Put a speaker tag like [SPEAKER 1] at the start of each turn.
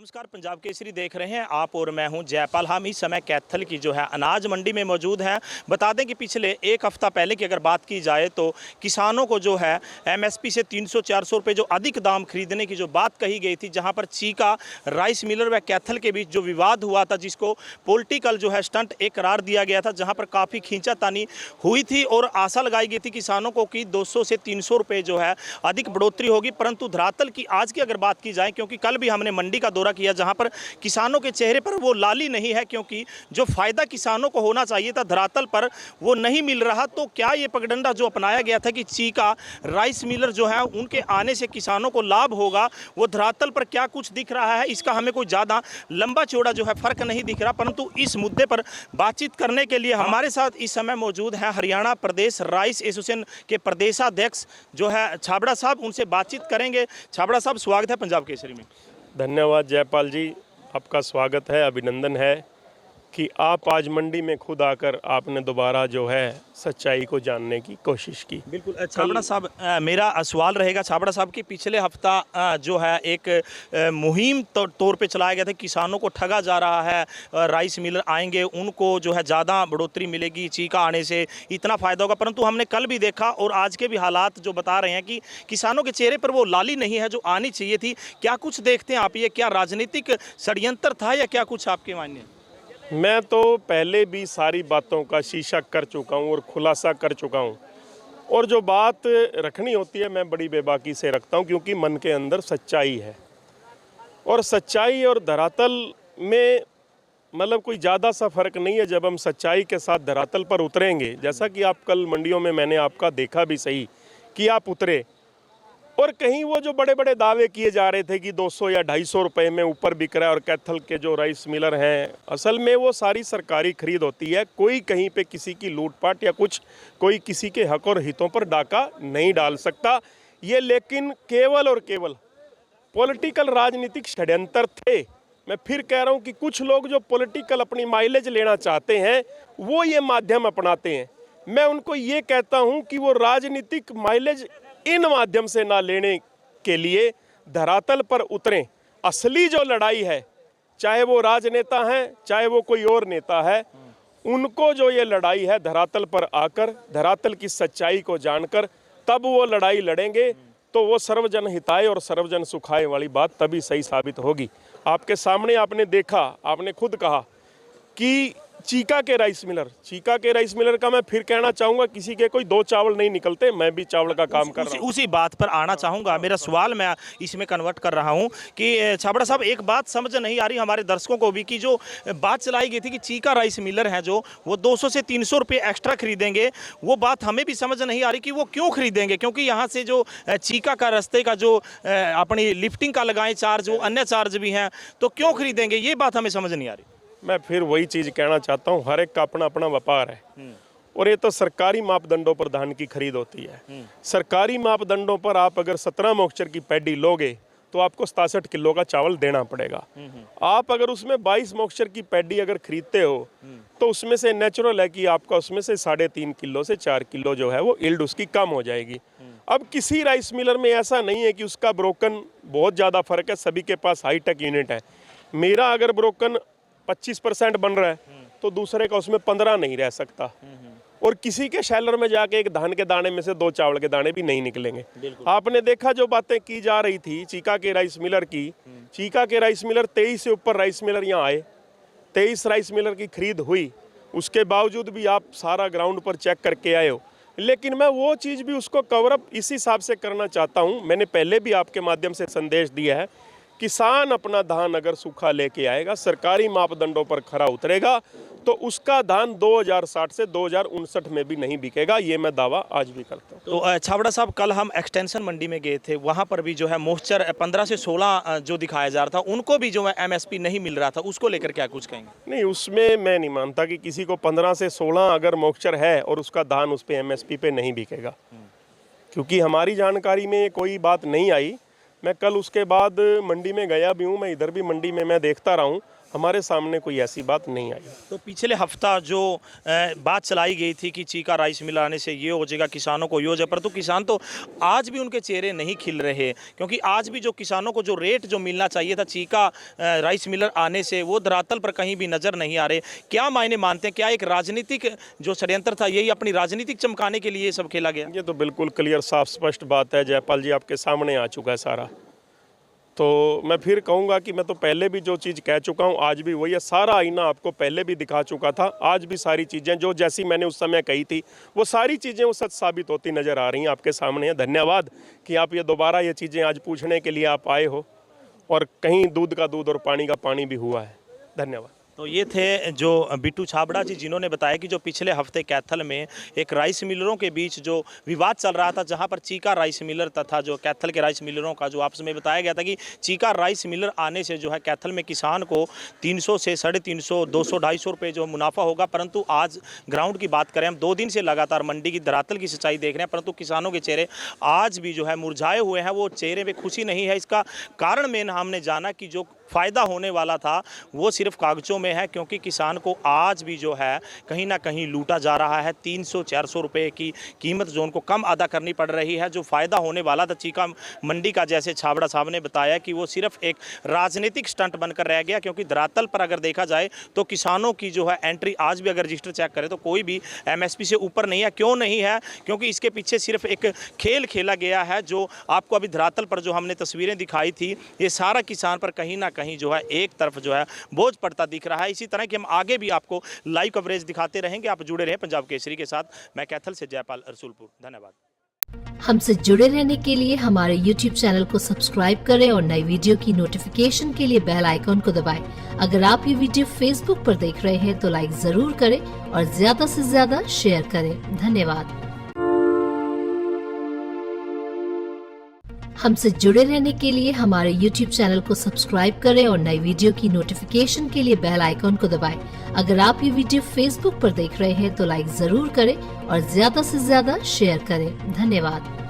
[SPEAKER 1] नमस्कार, पंजाब केसरी देख रहे हैं आप और मैं हूं जयपाल। हम इस समय कैथल की जो है अनाज मंडी में मौजूद हैं। बता दें कि पिछले एक हफ्ता पहले की अगर बात की जाए तो किसानों को जो है एमएसपी से 300-400 रुपये जो अधिक दाम खरीदने की जो बात कही गई थी, जहां पर चीका राइस मिलर व कैथल के बीच जो विवाद हुआ था, जिसको पॉलिटिकल जो है स्टंट एक करार दिया गया था, जहाँ पर काफ़ी खींचातानी हुई थी और आशा लगाई गई थी किसानों को कि 200 से 300 रुपये जो है अधिक बढ़ोतरी होगी। परंतु धरातल की आज की अगर बात की जाए, क्योंकि कल भी हमने मंडी का दौरा किया जहां पर किसानों के चेहरे पर वो लाली नहीं है, क्योंकि जो फायदा किसानों को होना चाहिए था धरातल पर वो नहीं मिल रहा। तो क्या ये पगडंडा जो अपनाया गया था कि चीका राइस मिलर जो है उनके आने से किसानों को लाभ होगा, वो धरातल पर क्या कुछ दिख रहा है, इसका हमें कोई ज़्यादा लंबा चौड़ा जो है फर्क नहीं दिख रहा। परंतु इस मुद्दे पर बातचीत करने के लिए हमारे साथ इस समय मौजूद है हरियाणा प्रदेश राइस एसोसिएशन के प्रदेशाध्यक्ष जो है छाबड़ा साहब। उनसे बातचीत करेंगे। छाबड़ा साहब, स्वागत है पंजाब केसरी में।
[SPEAKER 2] धन्यवाद जयपाल जी, आपका स्वागत है, अभिनंदन है कि आप आज मंडी में खुद आकर आपने दोबारा जो है सच्चाई को जानने की कोशिश की।
[SPEAKER 1] बिल्कुल छाबड़ा साहब, मेरा सवाल रहेगा छाबड़ा साहब कि पिछले हफ्ता जो है एक मुहिम तौर पे चलाया गया था, किसानों को ठगा जा रहा है, राइस मिलर आएंगे उनको जो है ज़्यादा बढ़ोतरी मिलेगी, चीका आने से इतना फ़ायदा होगा। परंतु हमने कल भी देखा और आज के भी हालात जो बता रहे हैं कि किसानों के चेहरे पर वो लाली नहीं है जो आनी चाहिए थी। क्या कुछ देखते हैं आप, ये क्या राजनीतिक षड्यंत्र था या क्या कुछ आपके मायने?
[SPEAKER 2] मैं तो पहले भी सारी बातों का शीशा कर चुका हूँ और खुलासा कर चुका हूँ, और जो बात रखनी होती है मैं बड़ी बेबाकी से रखता हूँ, क्योंकि मन के अंदर सच्चाई है। और सच्चाई और धरातल में मतलब कोई ज़्यादा सा फर्क नहीं है। जब हम सच्चाई के साथ धरातल पर उतरेंगे, जैसा कि आप कल मंडियों में मैंने आपका देखा भी सही कि आप उतरे, और कहीं वो जो बड़े बड़े दावे किए जा रहे थे कि 200 या 250 रुपये में ऊपर बिक रहा है, और कैथल के जो राइस मिलर हैं, असल में वो सारी सरकारी खरीद होती है। कोई कहीं पे किसी की लूटपाट या कुछ, कोई किसी के हक और हितों पर डाका नहीं डाल सकता ये, लेकिन केवल और केवल पॉलिटिकल राजनीतिक षड्यंत्र थे। मैं फिर कह रहा हूँ कि कुछ लोग जो पॉलिटिकल अपनी माइलेज लेना चाहते हैं वो ये माध्यम अपनाते हैं। मैं उनको ये कहता हूँ कि वो राजनीतिक माइलेज इन माध्यम से ना लेने के लिए धरातल पर उतरें। असली जो लड़ाई है, चाहे वो राजनेता हैं चाहे वो कोई और नेता है, उनको जो ये लड़ाई है धरातल पर आकर धरातल की सच्चाई को जानकर तब वो लड़ाई लड़ेंगे, तो वो सर्वजन हिताय और सर्वजन सुखाय वाली बात तभी सही साबित होगी। आपके सामने आपने देखा, आपने खुद कहा कि चीका के राइस मिलर का मैं फिर कहना चाहूँगा, किसी के कोई दो चावल नहीं निकलते। मैं भी चावल का काम कर रहा हूँ।
[SPEAKER 1] उसी बात पर आना चाहूँगा। मेरा सवाल मैं इसमें कन्वर्ट कर रहा हूँ कि छाबड़ा साहब, एक बात समझ नहीं आ रही हमारे दर्शकों को भी कि जो बात चलाई गई थी कि चीका राइस मिलर हैं जो वो 200 से 300 रुपये एक्स्ट्रा खरीदेंगे, वो बात हमें भी समझ नहीं आ रही कि वो क्यों खरीदेंगे। क्योंकि यहाँ से जो चीका का रास्ते का जो अपनी लिफ्टिंग का लगाएं चार्ज, वो अन्य चार्ज भी हैं, तो क्यों खरीदेंगे, ये बात हमें समझ नहीं आ रही।
[SPEAKER 2] मैं फिर वही चीज़ कहना चाहता हूँ, हर एक का अपना अपना व्यापार है, और ये तो सरकारी मापदंडों पर धान की खरीद होती है। सरकारी मापदंडों पर आप अगर 17 मॉइस्चर की पैडी लोगे तो आपको 67 किलो का चावल देना पड़ेगा। आप अगर उसमें 22 मॉइस्चर की पैडी अगर खरीदते हो तो उसमें से नेचुरल है कि आपका उसमें से 3.5 किलो से 4 किलो जो है वो यील्ड उसकी कम हो जाएगी। अब किसी राइस मिलर में ऐसा नहीं है कि उसका ब्रोकन बहुत ज़्यादा फर्क है, सभी के पास हाईटेक यूनिट है। मेरा अगर ब्रोकन 25% बन रहा है तो दूसरे का उसमें 15 नहीं रह सकता, और किसी के शैलर में जाके एक धान के दाने में से 2 चावल के दाने भी नहीं निकलेंगे। आपने देखा जो बातें की जा रही थी चीका के राइस मिलर की, चीका के राइस मिलर 23 से ऊपर राइस मिलर यहाँ आए, 23 राइस मिलर की खरीद हुई, उसके बावजूद भी आप सारा ग्राउंड पर चेक करके आए हो। लेकिन मैं वो चीज़ भी उसको कवरअप इस हिसाब से करना चाहता हूँ, मैंने पहले भी आपके माध्यम से संदेश दिया है, किसान अपना धान अगर सूखा लेके आएगा, सरकारी मापदंडों पर खरा उतरेगा, तो उसका धान 2060 से 2059 में भी नहीं बिकेगा। ये मैं दावा आज भी करता हूँ।
[SPEAKER 1] तो छाबड़ा साहब, कल हम एक्सटेंशन मंडी में गए थे, वहाँ पर भी जो है मॉइस्चर 15 से 16 जो दिखाया जा रहा था, उनको भी जो है एमएसपी नहीं मिल रहा था, उसको लेकर क्या कुछ कहेंगे?
[SPEAKER 2] नहीं, उसमें मैं नहीं मानता कि किसी को 15 से 16 अगर मॉइस्चर है और उसका धान उस पर एमएसपी पे नहीं बिकेगा, क्योंकि हमारी जानकारी में कोई बात नहीं आई। मैं कल उसके बाद मंडी में गया भी हूँ, मैं इधर भी मंडी में मैं देखता रहा हूँ, हमारे सामने कोई ऐसी बात नहीं आई।
[SPEAKER 1] तो पिछले हफ्ता जो बात चलाई गई थी कि चीका राइस मिल आने से ये हो जाएगा, किसानों को ये हो जाए, परंतु किसान तो आज भी उनके चेहरे नहीं खिल रहे, क्योंकि आज भी जो किसानों को जो रेट जो मिलना चाहिए था चीका राइस मिलर आने से, वो धरातल पर कहीं भी नज़र नहीं आ रहे। क्या मायने मानते हैं, क्या एक राजनीतिक जो षड्यंत्र था यही अपनी राजनीतिक चमकाने के लिए ये सब खेला गया?
[SPEAKER 2] ये तो बिल्कुल क्लियर साफ स्पष्ट बात है, जयपाल जी आपके सामने आ चुका है सारा। तो मैं फिर कहूँगा कि मैं तो पहले भी जो चीज़ कह चुका हूँ आज भी वही है, सारा आईना आपको पहले भी दिखा चुका था, आज भी सारी चीज़ें जो जैसी मैंने उस समय कही थी वो सारी चीज़ें वो सच साबित होती नज़र आ रही हैं, आपके सामने है। धन्यवाद कि आप ये दोबारा ये चीज़ें आज पूछने के लिए आप आए हो, और कहीं दूध का दूध और पानी का पानी भी हुआ है। धन्यवाद।
[SPEAKER 1] तो ये थे जो बिट्टू छाबड़ा जी, जिन्होंने बताया कि जो पिछले हफ्ते कैथल में एक राइस मिलरों के बीच जो विवाद चल रहा था, जहां पर चीका राइस मिलर तथा जो कैथल के राइस मिलरों का जो आपस में बताया गया था कि चीका राइस मिलर आने से जो है कैथल में किसान को 300 से 350, 200, 250 रुपये जो मुनाफा होगा। परंतु आज ग्राउंड की बात करें, हम 2 दिन से लगातार मंडी की धरातल की सच्चाई देख रहे हैं, परंतु किसानों के चेहरे आज भी जो है मुरझाए हुए हैं, वो चेहरे पे खुशी नहीं है। इसका कारण मेन हमने जाना कि जो फ़ायदा होने वाला था वो सिर्फ कागज़ों में है, क्योंकि किसान को आज भी जो है कहीं ना कहीं लूटा जा रहा है। 300-400 रुपये की कीमत जो उनको कम अदा करनी पड़ रही है। जो फ़ायदा होने वाला था चीका मंडी का, जैसे छाबड़ा साहब ने बताया कि वो सिर्फ एक राजनीतिक स्टंट बनकर रह गया, क्योंकि धरातल पर अगर देखा जाए तो किसानों की जो है एंट्री आज भी अगर रजिस्टर चेक करें तो कोई भी MSP से ऊपर नहीं है। क्यों नहीं है? क्योंकि इसके पीछे सिर्फ एक खेल खेला गया है। जो आपको अभी धरातल पर जो हमने तस्वीरें दिखाई थी, ये सारा किसान पर कहीं ना कहीं जो है एक तरफ जो है बोझ पड़ता दिख रहा है। इसी तरह कि हम आगे भी आपको लाइव कवरेज दिखाते रहेंगे। आप जुड़े रहे पंजाब केसरी के साथ। मैं कैथल से जयपाल रसूलपुर। धन्यवाद।
[SPEAKER 3] हमसे जुड़े रहने के लिए हमारे YouTube चैनल को सब्सक्राइब करें और नई वीडियो की नोटिफिकेशन के लिए बेल आइकॉन को दबाएं। अगर आप ये वीडियो Facebook पर देख रहे हैं तो लाइक जरूर करें और ज्यादा से ज्यादा शेयर करें। धन्यवाद। हमसे जुड़े रहने के लिए हमारे YouTube चैनल को सब्सक्राइब करें और नई वीडियो की नोटिफिकेशन के लिए बेल आइकॉन को दबाएं। अगर आप ये वीडियो Facebook पर देख रहे हैं तो लाइक जरूर करें और ज्यादा से ज्यादा शेयर करें। धन्यवाद।